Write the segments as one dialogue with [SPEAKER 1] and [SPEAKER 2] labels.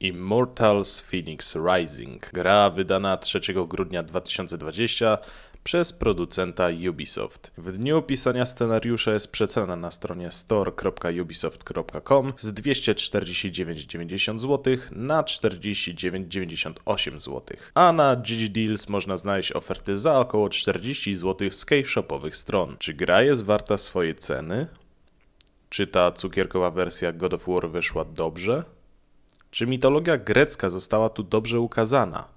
[SPEAKER 1] Immortals Fenyx Rising. Gra wydana 3 grudnia 2020 przez producenta Ubisoft. W dniu pisania scenariusza jest przecena na stronie store.ubisoft.com z 249,90 zł na 49,98 zł. A na GG Deals można znaleźć oferty za około 40 zł z keyshopowych stron. Czy gra jest warta swojej ceny? Czy ta cukierkowa wersja God of War wyszła dobrze? Czy mitologia grecka została tu dobrze ukazana?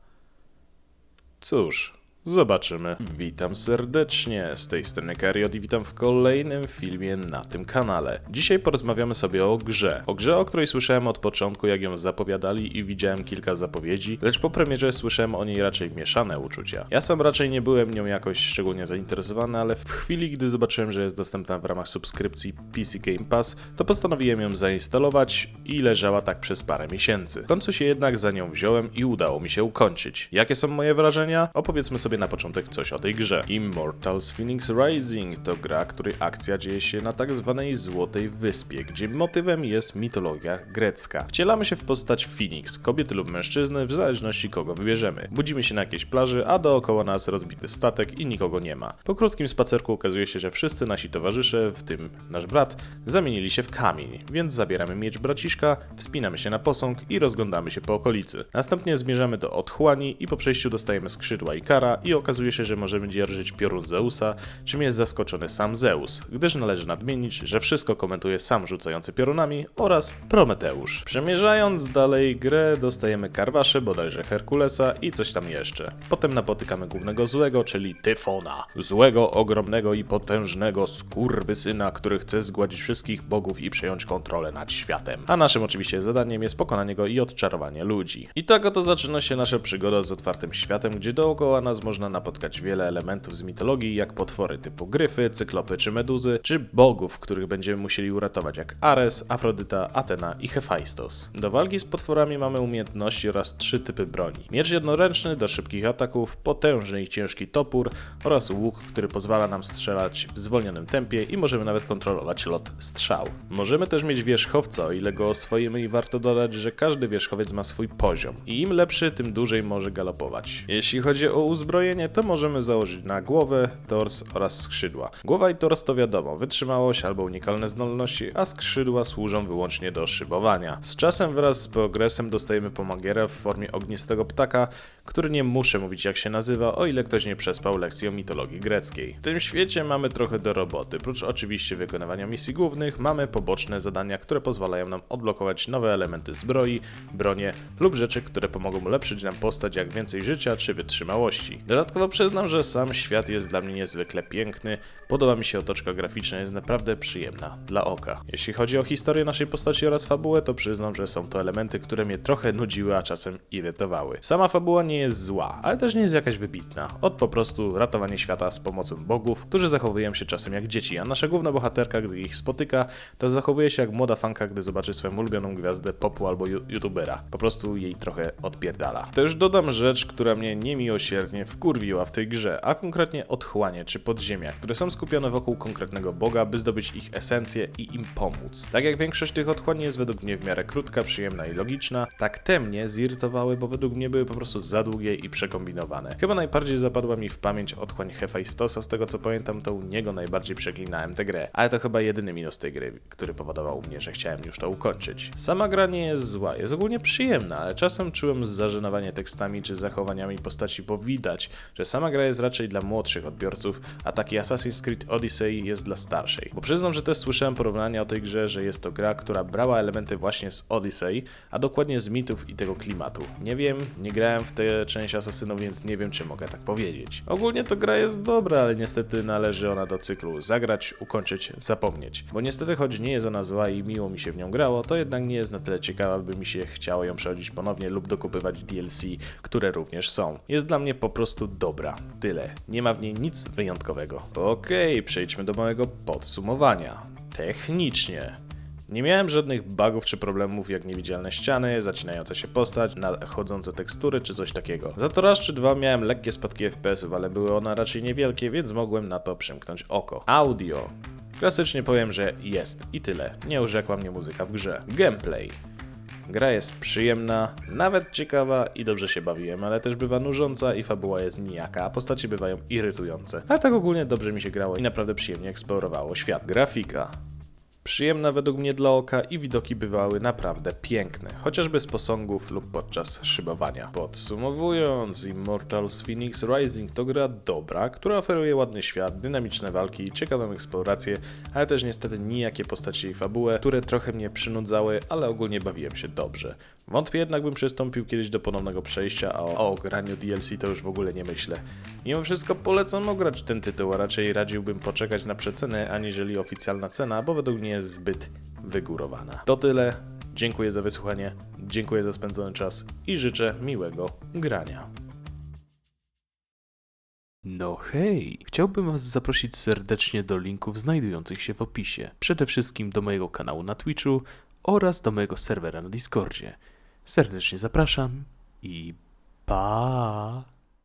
[SPEAKER 1] Cóż, zobaczymy. Witam serdecznie, z tej strony Kariot i witam w kolejnym filmie na tym kanale. Dzisiaj porozmawiamy sobie o grze. O grze, o której słyszałem od początku, jak ją zapowiadali i widziałem kilka zapowiedzi, lecz po premierze słyszałem o niej raczej mieszane uczucia. Ja sam raczej nie byłem nią jakoś szczególnie zainteresowany, ale w chwili, gdy zobaczyłem, że jest dostępna w ramach subskrypcji PC Game Pass, to postanowiłem ją zainstalować i leżała tak przez parę miesięcy. W końcu się jednak za nią wziąłem i udało mi się ukończyć. Jakie są moje wrażenia? Opowiedzmy sobie na początek coś o tej grze. Immortals Fenyx Rising to gra, której akcja dzieje się na tak zwanej Złotej Wyspie, gdzie motywem jest mitologia grecka. Wcielamy się w postać Phoenix, kobiety lub mężczyzny, w zależności kogo wybierzemy. Budzimy się na jakiejś plaży, a dookoła nas rozbity statek i nikogo nie ma. Po krótkim spacerku okazuje się, że wszyscy nasi towarzysze, w tym nasz brat, zamienili się w kamień, więc zabieramy miecz braciszka, wspinamy się na posąg i rozglądamy się po okolicy. Następnie zmierzamy do otchłani i po przejściu dostajemy skrzydła Ikara i okazuje się, że możemy dzierżyć piorun Zeusa, czym jest zaskoczony sam Zeus, gdyż należy nadmienić, że wszystko komentuje sam rzucający piorunami oraz Prometeusz. Przemierzając dalej grę dostajemy karwasze, bodajże Herkulesa i coś tam jeszcze. Potem napotykamy głównego złego, czyli Tyfona. Złego, ogromnego i potężnego skurwysyna, który chce zgładzić wszystkich bogów i przejąć kontrolę nad światem. A naszym oczywiście zadaniem jest pokonanie go i odczarowanie ludzi. I tak oto zaczyna się nasza przygoda z otwartym światem, gdzie dookoła nas można napotkać wiele elementów z mitologii, jak potwory typu gryfy, cyklopy czy meduzy, czy bogów, których będziemy musieli uratować, jak Ares, Afrodyta, Atena i Hefajstos. Do walki z potworami mamy umiejętności oraz 3 typy broni. Miecz jednoręczny do szybkich ataków, potężny i ciężki topór oraz łuk, który pozwala nam strzelać w zwolnionym tempie i możemy nawet kontrolować lot strzał. Możemy też mieć wierzchowca, o ile go oswoimy, i warto dodać, że każdy wierzchowiec ma swój poziom i im lepszy, tym dłużej może galopować. Jeśli chodzi o uzbrojenie, to możemy założyć na głowę, tors oraz skrzydła. Głowa i tors to wiadomo, wytrzymałość albo unikalne zdolności, a skrzydła służą wyłącznie do szybowania. Z czasem wraz z progresem dostajemy pomagierę w formie ognistego ptaka, który nie muszę mówić jak się nazywa, o ile ktoś nie przespał lekcji o mitologii greckiej. W tym świecie mamy trochę do roboty. Prócz oczywiście wykonywania misji głównych, mamy poboczne zadania, które pozwalają nam odblokować nowe elementy zbroi, bronie lub rzeczy, które pomogą ulepszyć nam postać, jak więcej życia czy wytrzymałości. Dodatkowo przyznam, że sam świat jest dla mnie niezwykle piękny, podoba mi się otoczka graficzna, jest naprawdę przyjemna dla oka. Jeśli chodzi o historię naszej postaci oraz fabułę, to przyznam, że są to elementy, które mnie trochę nudziły, a czasem irytowały. Sama fabuła nie jest zła, ale też nie jest jakaś wybitna. Od po prostu ratowanie świata z pomocą bogów, którzy zachowują się czasem jak dzieci, a nasza główna bohaterka, gdy ich spotyka, to zachowuje się jak młoda fanka, gdy zobaczy swoją ulubioną gwiazdę popu albo youtubera. Po prostu jej trochę odpierdala. Też dodam rzecz, która mnie niemiłosiernie wkurwiła w tej grze, a konkretnie otchłanie czy podziemia, które są skupione wokół konkretnego boga, by zdobyć ich esencję i im pomóc. Tak jak większość tych otchłani jest według mnie w miarę krótka, przyjemna i logiczna, tak te mnie zirytowały, bo według mnie były po prostu za długie i przekombinowane. Chyba najbardziej zapadła mi w pamięć otchłań Hefajstosa, z tego co pamiętam, to u niego najbardziej przeklinałem tę grę, ale to chyba jedyny minus tej gry, który powodował u mnie, że chciałem już to ukończyć. Sama gra nie jest zła, jest ogólnie przyjemna, ale czasem czułem zażenowanie tekstami czy zachowaniami postaci, bo widać, że sama gra jest raczej dla młodszych odbiorców, a taki Assassin's Creed Odyssey jest dla starszej. Bo przyznam, że też słyszałem porównania o tej grze, że jest to gra, która brała elementy właśnie z Odyssey, a dokładnie z mitów i tego klimatu. Nie wiem, nie grałem w tę część Asasynów, więc nie wiem, czy mogę tak powiedzieć. Ogólnie to gra jest dobra, ale niestety należy ona do cyklu zagrać, ukończyć, zapomnieć. Bo niestety, choć nie jest ona zła i miło mi się w nią grało, to jednak nie jest na tyle ciekawa, by mi się chciało ją przechodzić ponownie lub dokupywać DLC, które również są. Jest dla mnie po prostu dobra. Tyle. Nie ma w niej nic wyjątkowego. Okej, przejdźmy do małego podsumowania. Technicznie. Nie miałem żadnych bugów czy problemów jak niewidzialne ściany, zacinająca się postać, nadchodzące tekstury czy coś takiego. Za to raz czy dwa miałem lekkie spadki FPS-ów, ale były one raczej niewielkie, więc mogłem na to przymknąć oko. Audio. Klasycznie powiem, że jest i tyle. Nie urzekła mnie muzyka w grze. Gameplay. Gra jest przyjemna, nawet ciekawa i dobrze się bawiłem, ale też bywa nużąca i fabuła jest nijaka, a postacie bywają irytujące. Ale tak ogólnie dobrze mi się grało i naprawdę przyjemnie eksplorowało świat. Grafika. Przyjemna według mnie dla oka i widoki bywały naprawdę piękne, chociażby z posągów lub podczas szybowania. Podsumowując, Immortals Phoenix Rising to gra dobra, która oferuje ładny świat, dynamiczne walki, ciekawą eksplorację, ale też niestety nijakie postacie i fabułę, które trochę mnie przynudzały, ale ogólnie bawiłem się dobrze. Wątpię jednak bym przystąpił kiedyś do ponownego przejścia, a o graniu DLC to już w ogóle nie myślę. Mimo wszystko polecam ograć ten tytuł, a raczej radziłbym poczekać na przecenę, aniżeli oficjalna cena, bo według mnie jest zbyt wygórowana. To tyle, dziękuję za wysłuchanie, dziękuję za spędzony czas i życzę miłego grania. No hej, chciałbym Was zaprosić serdecznie do linków znajdujących się w opisie. Przede wszystkim do mojego kanału na Twitchu oraz do mojego serwera na Discordzie. Serdecznie zapraszam i pa!